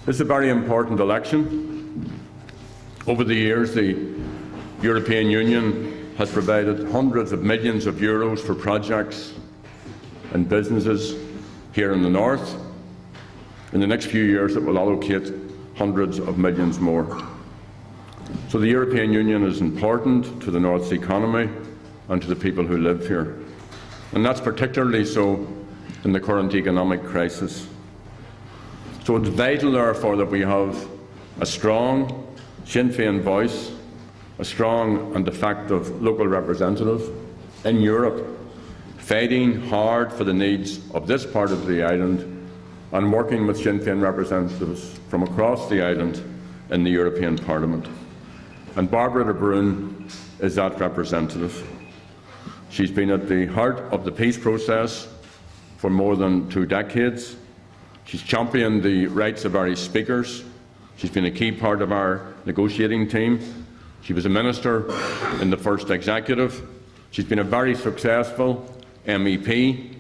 This is a very important election. Over the years, the European Union has provided hundreds of millions of euros for projects and businesses here in the north. In the next few years, it will allocate hundreds of millions more. So the European Union is important to the north's economy and to the people who live here. And that's particularly so in the current economic crisis. So it's vital, therefore, that we have a strong Sinn Fein voice, a strong and effective local representative in Europe, fighting hard for the needs of this part of the island and working with Sinn Fein representatives from across the island in the European Parliament. And Bairbre Brun is that representative. She's been at the heart of the peace process for more than 2 decades. She's championed the rights of Irish speakers. She's been a key part of our negotiating team. She was a minister in the first executive. She's been a very successful MEP.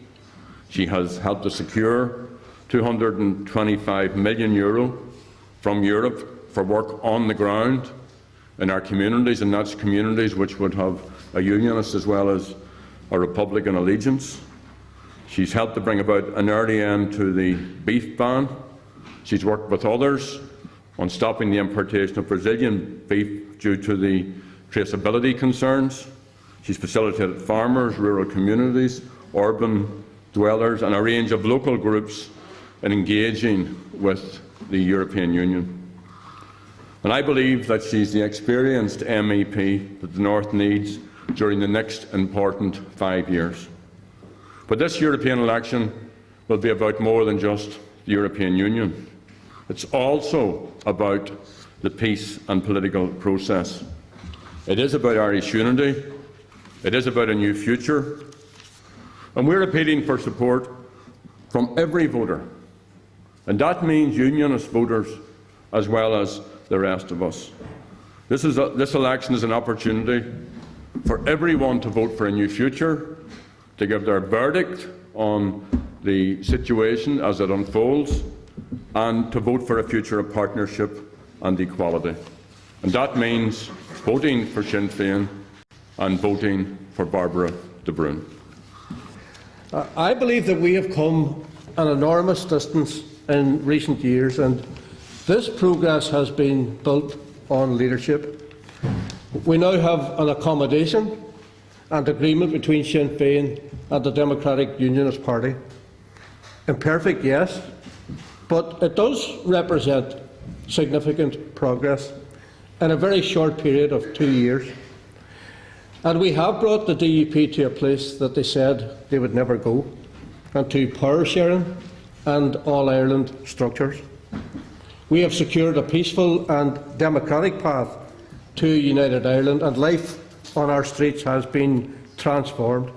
She has helped to secure €225 million from Europe for work on the ground in our communities, and that's communities which would have a unionist as well as a Republican allegiance. She's helped to bring about an early end to the beef ban. She's worked with others on stopping the importation of Brazilian beef due to the traceability concerns. She's facilitated farmers, rural communities, urban dwellers and a range of local groups in engaging with the European Union. And I believe that she's the experienced MEP that the North needs during the next important 5 years. But this European election will be about more than just the European Union. It's also about the peace and political process. It is about Irish unity. It is about a new future. And we're appealing for support from every voter. And that means unionist voters as well as the rest of us. This election is an opportunity for everyone to vote for a new future, to give their verdict on the situation as it unfolds, and to vote for a future of partnership and equality. And that means voting for Sinn Fein and voting for Bairbre Brun. I believe that we have come an enormous distance in recent years, and this progress has been built on leadership. We now have an accommodation and agreement between Sinn Fein and the Democratic Unionist Party. Imperfect, yes, but it does represent significant progress in a very short period of 2 years. And we have brought the DUP to a place that they said they would never go, and to power sharing and all-Ireland structures. We have secured a peaceful and democratic path to United Ireland, and life on our streets has been transformed.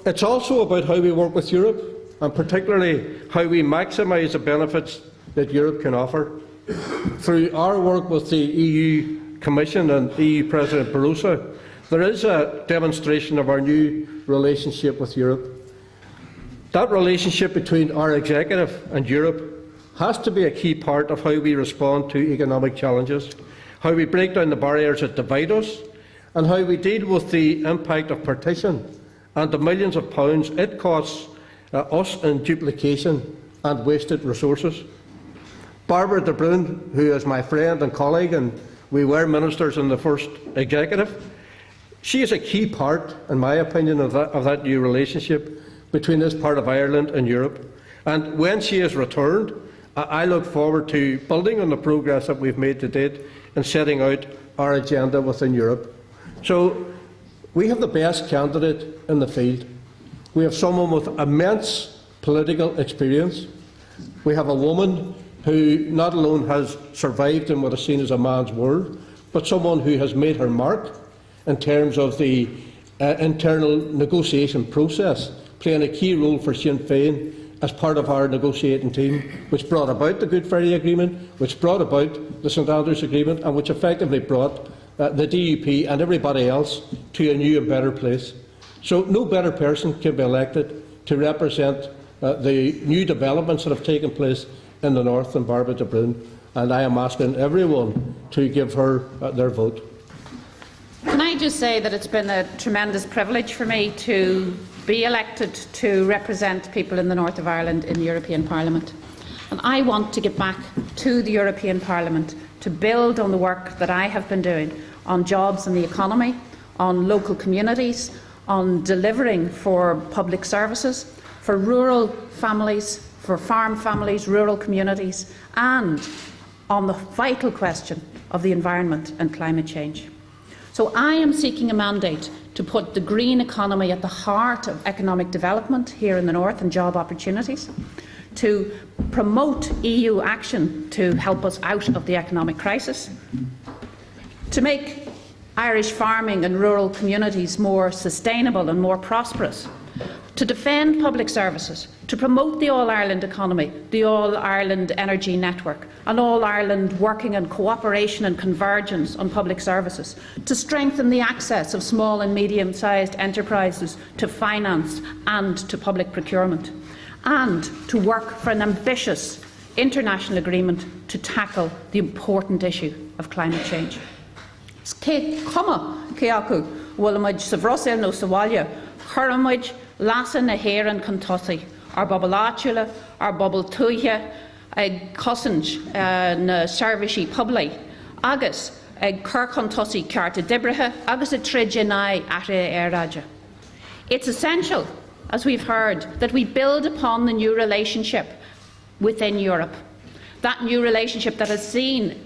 It's also about how we work with Europe, and particularly how we maximise the benefits that Europe can offer. Through our work with the EU Commission and EU President Barroso, there is a demonstration of our new relationship with Europe. That relationship between our executive and Europe has to be a key part of how we respond to economic challenges, how we break down the barriers that divide us, and how we deal with the impact of partition and the millions of pounds it costs us in duplication and wasted resources. Bairbre Brun, who is my friend and colleague, and we were ministers in the first executive, she is a key part, in my opinion, of that new relationship between this part of Ireland and Europe. And when she is returned, I look forward to building on the progress that we've made to date and setting out our agenda within Europe. So we have the best candidate in the field. We have someone with immense political experience. We have a woman who not alone has survived in what is seen as a man's world, but someone who has made her mark in terms of the internal negotiation process, playing a key role for Sinn Fein as part of our negotiating team, which brought about the Good Friday Agreement, which brought about the St Andrews Agreement, and which effectively brought the DUP and everybody else to a new and better place. So no better person can be elected to represent the new developments that have taken place in the north and Bairbre to Brun, and I am asking everyone to give her their vote. Can I just say that it's been a tremendous privilege for me to be elected to represent people in the north of Ireland in the European Parliament. And I want to get back to the European Parliament to build on the work that I have been doing on jobs and the economy, on local communities, on delivering for public services, for rural families, for farm families, rural communities, and on the vital question of the environment and climate change. So I am seeking a mandate to put the green economy at the heart of economic development here in the north and job opportunities, to promote EU action to help us out of the economic crisis, to make Irish farming and rural communities more sustainable and more prosperous, to defend public services, to promote the All-Ireland economy, the All-Ireland energy network, an All-Ireland working in cooperation and convergence on public services, to strengthen the access of small and medium-sized enterprises to finance and to public procurement, and to work for an ambitious international agreement to tackle the important issue of climate change. Cuma Kiaku, Willamid Savrosil no Sawalia, Huramid, Lassa na Héran Contosi, ar Bobble Atula, ar Bobble Tuya, ag Cossinge na Servishi Publi, agus ag Kirkontosi Carta Dibraha, agus a Tridjanai Atre Eraja. It's essential, as we've heard, that we build upon the new relationship within Europe. That new relationship that has seen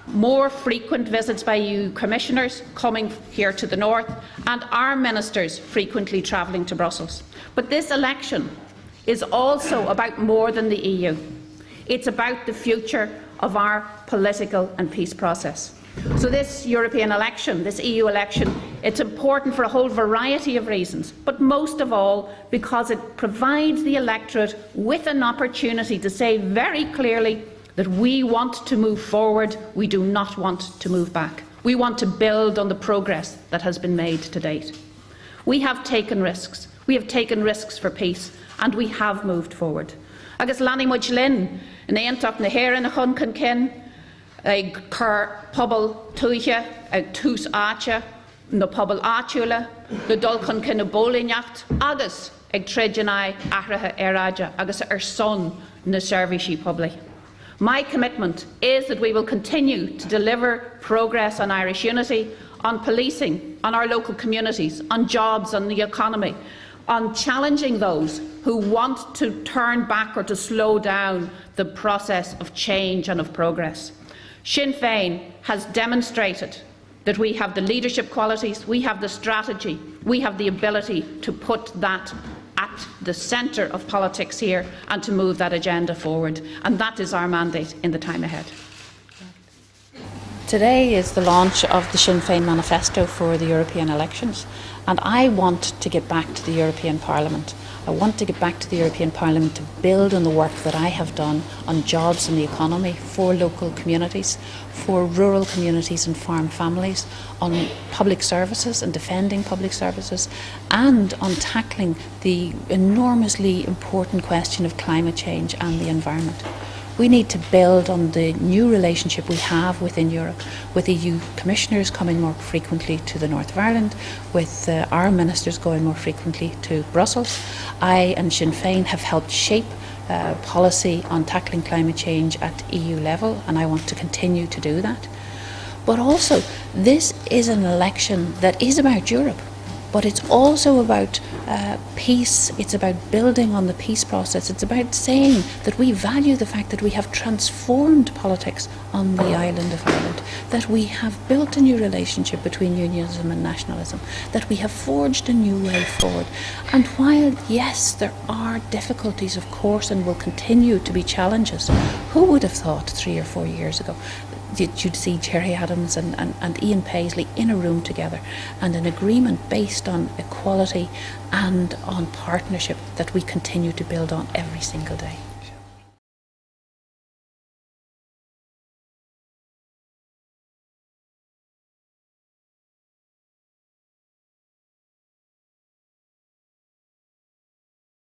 more frequent visits by EU commissioners coming here to the north and our ministers frequently travelling to Brussels. But this election is also about more than the EU. It's about the future of our political and peace process. So this European election, this EU election, it's important for a whole variety of reasons, but most of all because it provides the electorate with an opportunity to say very clearly that we want to move forward, we do not want to move back. We want to build on the progress that has been made to date. We have taken risks. We have taken risks for peace, and we have moved forward. Agus Lanny Mujlin, in Aontoch na Héireann na chun can kin, ag cur pobl tuiche, ag tús áte, na pobl áitiúla, na dul chun kin na bólaíneacht, agus ag trídjanai ahratha éráide, agus ar son na servishi publi. My commitment is that we will continue to deliver progress on Irish unity, on policing, on our local communities, on jobs, on the economy, on challenging those who want to turn back or to slow down the process of change and of progress. Sinn Fein has demonstrated that we have the leadership qualities, we have the strategy, we have the ability to put that at the centre of politics here and to move that agenda forward. And that is our mandate in the time ahead. Today is the launch of the Sinn Fein Manifesto for the European elections, and I want to get back to the European Parliament. I want to get back to the European Parliament to build on the work that I have done on jobs and the economy for local communities, for rural communities and farm families, on public services and defending public services, and on tackling the enormously important question of climate change and the environment. We need to build on the new relationship we have within Europe, with EU commissioners coming more frequently to the north of Ireland, with our ministers going more frequently to Brussels. I and Sinn Féin have helped shape policy on tackling climate change at EU level, and I want to continue to do that. But also, this is an election that is about Europe, but it's also about peace. It's about building on the peace process. It's about saying that we value the fact that we have transformed politics on the island of Ireland, that we have built a new relationship between unionism and nationalism, that we have forged a new way forward. And while, yes, there are difficulties, of course, and will continue to be challenges, who would have thought 3 or 4 years ago you'd see Gerry Adams and Ian Paisley in a room together, and an agreement based on equality and on partnership that we continue to build on every single day.